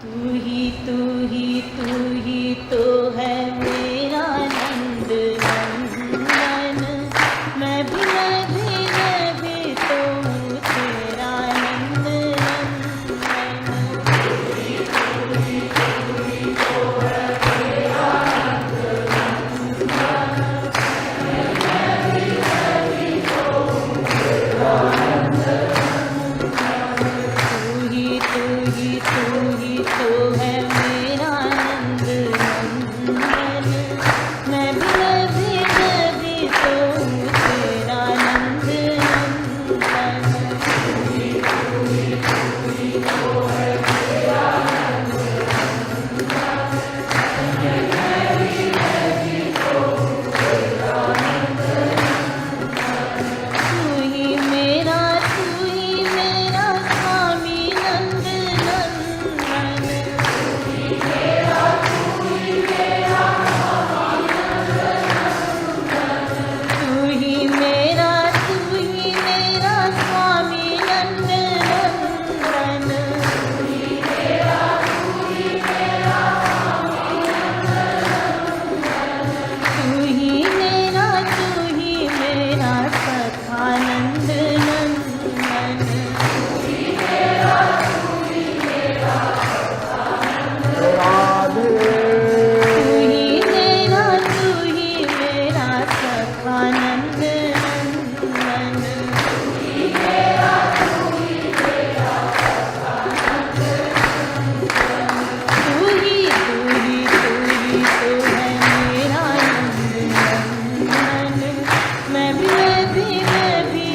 तू ही तू ही तू ही तो है मेरा नंद नंदन। मैं भी तो हूँ तेरा नंद नंदन। तू ही तो है मेरा नंद नंदन। मैं भी तो हूँ तेरा नंद नंदन। तू ही मेरा स्वामी नंद नंदन। तू ही मेरा स्वामी नंद नंदन। तू ही मेरा सखा नंद नंदन। राधे तू ही मेरा सखा नंद नंदन। तू ही तो है मेरा नंद नंदन। मैं भी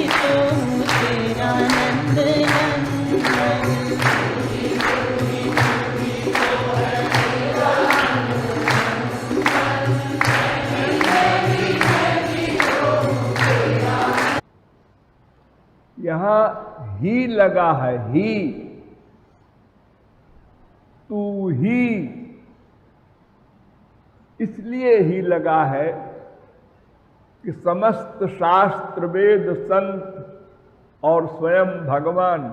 तो हूँ तेरा नंद नंदन। यहां ही लगा है, ही। तू ही इसलिए ही लगा है कि समस्त शास्त्र वेद संत और स्वयं भगवान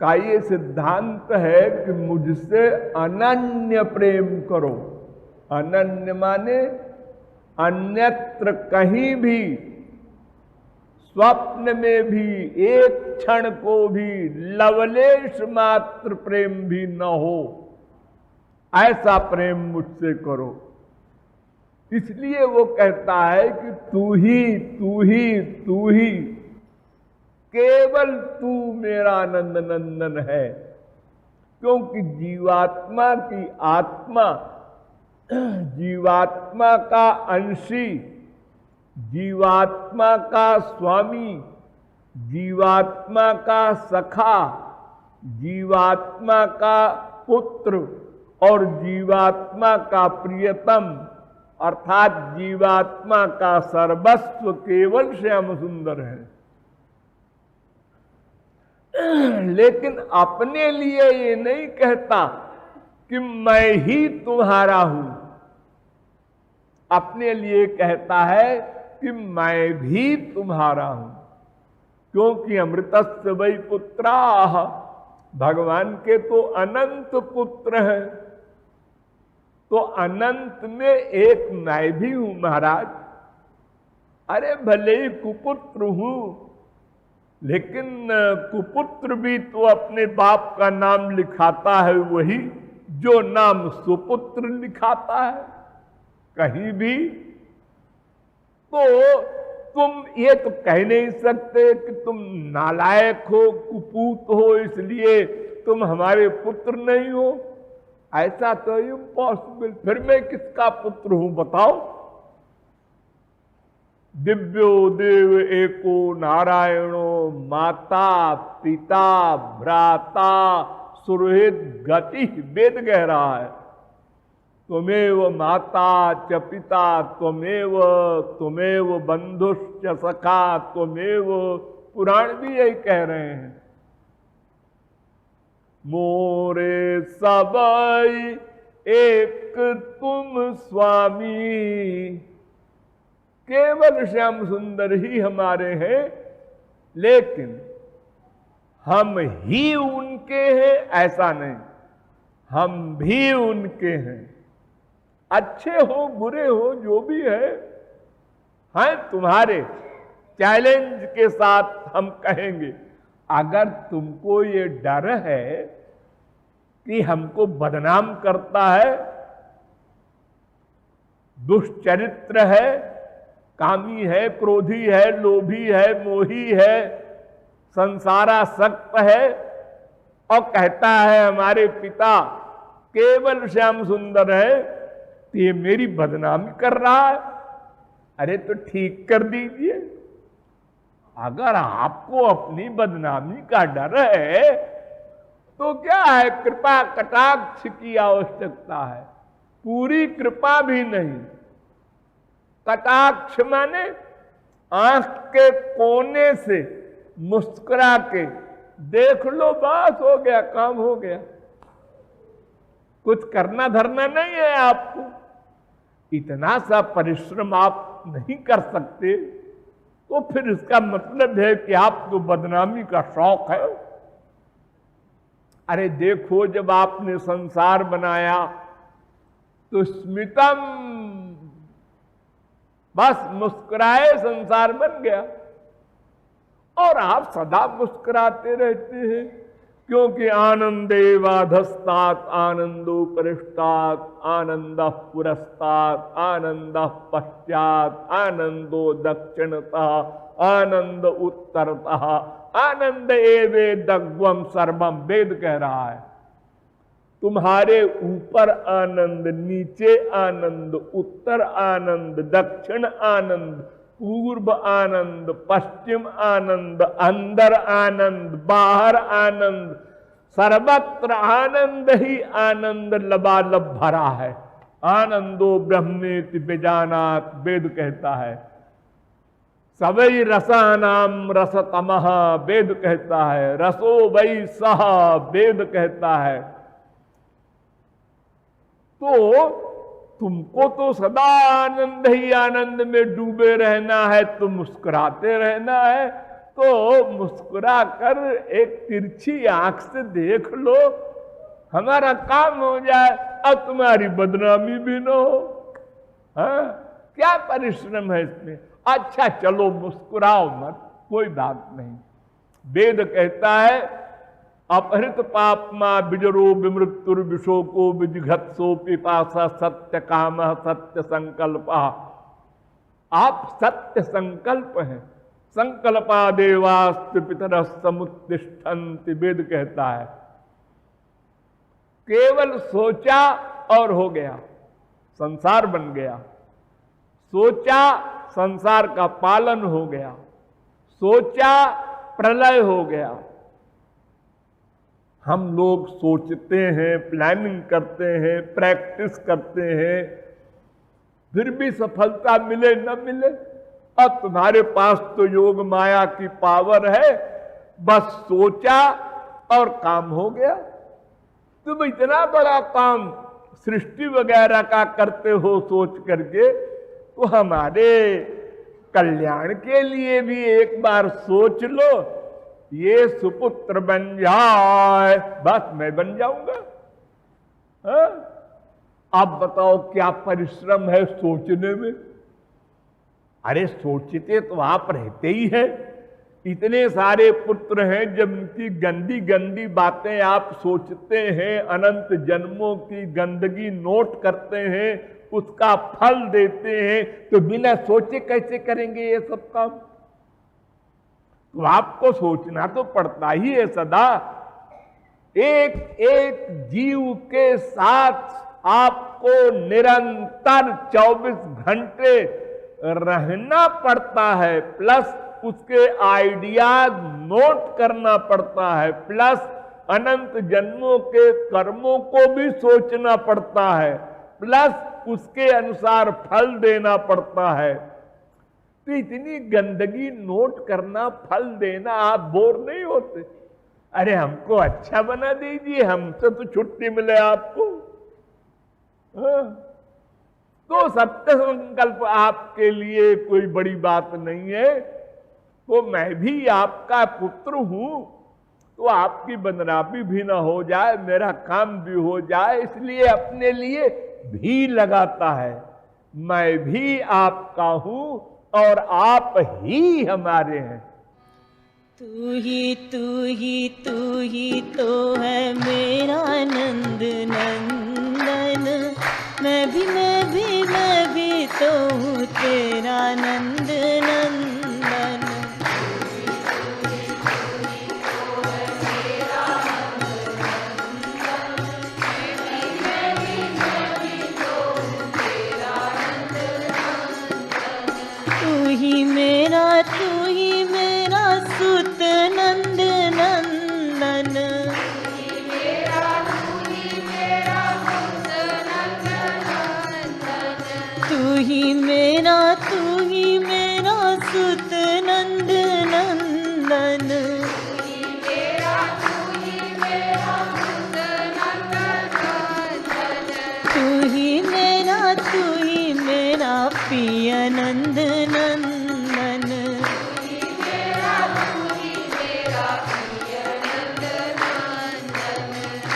का ये सिद्धांत है कि मुझसे अनन्य प्रेम करो। अनन्य माने अन्यत्र कहीं भी, स्वप्न में भी, एक क्षण को भी लवलेश मात्र प्रेम भी न हो, ऐसा प्रेम मुझसे करो। इसलिए वो कहता है कि तू ही तू ही तू ही, केवल तू मेरा आनंद नंदन है। क्योंकि जीवात्मा की आत्मा, जीवात्मा का अंशी, जीवात्मा का स्वामी, जीवात्मा का सखा, जीवात्मा का पुत्र और जीवात्मा का प्रियतम अर्थात जीवात्मा का सर्वस्व केवल श्याम सुंदर है। लेकिन अपने लिए ये नहीं कहता कि मैं ही तुम्हारा हूं। अपने लिए कहता है कि मैं भी तुम्हारा हूं। क्योंकि अमृतस्य वै पुत्राः, भगवान के तो अनंत पुत्र हैं। तो अनंत में एक मैं भी हूं महाराज। अरे भले ही कुपुत्र हूं, लेकिन कुपुत्र भी तो अपने बाप का नाम लिखाता है, वही जो नाम सुपुत्र लिखाता है कहीं भी। तो तुम ये तो कह नहीं सकते कि तुम नालायक हो, कुपूत हो, इसलिए तुम हमारे पुत्र नहीं हो। ऐसा तो इम्पॉसिबल। फिर मैं किसका पुत्र हूं बताओ? दिव्यो देव एको नारायणो, माता पिता भ्राता सुहृद गति, वेद कह रहा है। त्वमेव माता च पिता त्वमेव बंधुश्च सखा त्वमेव, पुराण भी यही कह रहे हैं। मोरे सबई एक तुम स्वामी, केवल श्याम सुंदर ही हमारे हैं। लेकिन हम ही उनके हैं ऐसा नहीं, हम भी उनके हैं। अच्छे हो बुरे हो जो भी है तुम्हारे। चैलेंज के साथ हम कहेंगे, अगर तुमको ये डर है कि हमको बदनाम करता है, दुष्चरित्र है, कामी है, क्रोधी है, लोभी है, मोही है, संसारासक्त है, और कहता है हमारे पिता केवल श्याम सुंदर है, तो ये मेरी बदनामी कर रहा है। अरे तो ठीक कर दीजिए। अगर आपको अपनी बदनामी का डर है तो क्या है, कृपा कटाक्ष की आवश्यकता है, पूरी कृपा भी नहीं। कटाक्ष माने आंख के कोने से मुस्कुरा के देख लो, बस हो गया, काम हो गया। कुछ करना धरना नहीं है आपको, इतना सा परिश्रम आप नहीं कर सकते, तो फिर इसका मतलब है कि आपको बदनामी का शौक है। अरे देखो, जब आपने संसार बनाया तो स्मितम, बस मुस्कुराए संसार बन गया, और आप सदा मुस्कुराते रहते हैं, क्योंकि आनंदेवाधस्तात् आनंदो परिष्टात् आनंदः पुरस्तात् आनंदः पश्चात् आनंदो दक्षिणतः आनंद उत्तरतः आनंद एवेदग्वम सर्वम। वेद कह रहा है, तुम्हारे ऊपर आनंद, नीचे आनंद, उत्तर आनंद, दक्षिण आनंद, पूर्व आनंद, पश्चिम आनंद, अंदर आनंद, बाहर आनंद, सर्वत्र आनंद ही आनंद लबालब भरा है। आनंदो ब्रह्मेति विजानात, वेद कहता है। सवै रसानाम रसतमः, वेद कहता है। रसो वै सह, वेद कहता है। तो तुमको तो सदा आनंद ही आनंद में डूबे रहना है, तो मुस्कुराते रहना है, तो मुस्कुरा कर एक तिरछी आंख से देख लो, हमारा काम हो जाए, अब तुम्हारी बदनामी भी न हो। क्या परिश्रम है इसमें। अच्छा चलो मुस्कुराओ मत, कोई बात नहीं। वेद कहता है, अपहृत पापमा विजरो विमृत्युर विशोको विजिघत्सो पिपासा सत्य काम सत्य संकल्प। आप सत्य संकल्प हैं। संकल्पा देवास्त्र पितर समुत्तिष्ठन्ति, वेद कहता है। केवल सोचा और हो गया, संसार बन गया। सोचा संसार का पालन हो गया, सोचा प्रलय हो गया। हम लोग सोचते हैं, प्लानिंग करते हैं, प्रैक्टिस करते हैं, फिर भी सफलता मिले न मिले। अब तुम्हारे पास तो योग माया की पावर है, बस सोचा और काम हो गया। तुम इतना बड़ा काम सृष्टि वगैरह का करते हो सोच करके, तो हमारे कल्याण के लिए भी एक बार सोच लो, ये सुपुत्र बन जाए, बस मैं बन जाऊंगा। अब बताओ क्या परिश्रम है सोचने में। अरे सोचते तो आप रहते ही हैं। इतने सारे पुत्र हैं, जब उनकी गंदी गंदी बातें आप सोचते हैं, अनंत जन्मों की गंदगी नोट करते हैं, उसका फल देते हैं, तो बिना सोचे कैसे करेंगे ये सब काम। तो आपको सोचना तो पड़ता ही है सदा। एक एक जीव के साथ आपको निरंतर 24 घंटे रहना पड़ता है, प्लस उसके आइडियाज नोट करना पड़ता है, प्लस अनंत जन्मों के कर्मों को भी सोचना पड़ता है, प्लस उसके अनुसार फल देना पड़ता है। तो इतनी गंदगी नोट करना, फल देना, आप बोर नहीं होते? अरे हमको अच्छा बना दीजिए, हमसे तो छुट्टी मिले आपको। तो सत्य संकल्प आपके लिए कोई बड़ी बात नहीं है। तो मैं भी आपका पुत्र हूं, तो आपकी बदनामी भी ना हो जाए, मेरा काम भी हो जाए, इसलिए अपने लिए भी लगाता है। मैं भी आपका हूं और आप ही हमारे हैं। तू ही तू ही तू ही तो है मेरा नंद नंदन, मैं भी तो हूँ तेरा नंद नंदन। तू ही मेरा सुत नंद नंदन, तू ही मेरा सुत नंद नंदन। तू ही मेरा पिय नंद नंदन।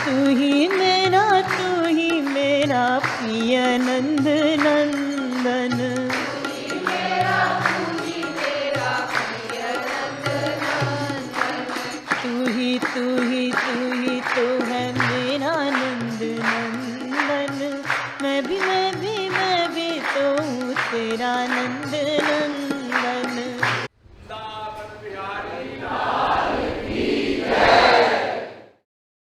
तू ही मेरा पिय नंद नंदन। तू ही तो है मेरा नंद नंदन, मैं भी तो हूँ तेरा नंद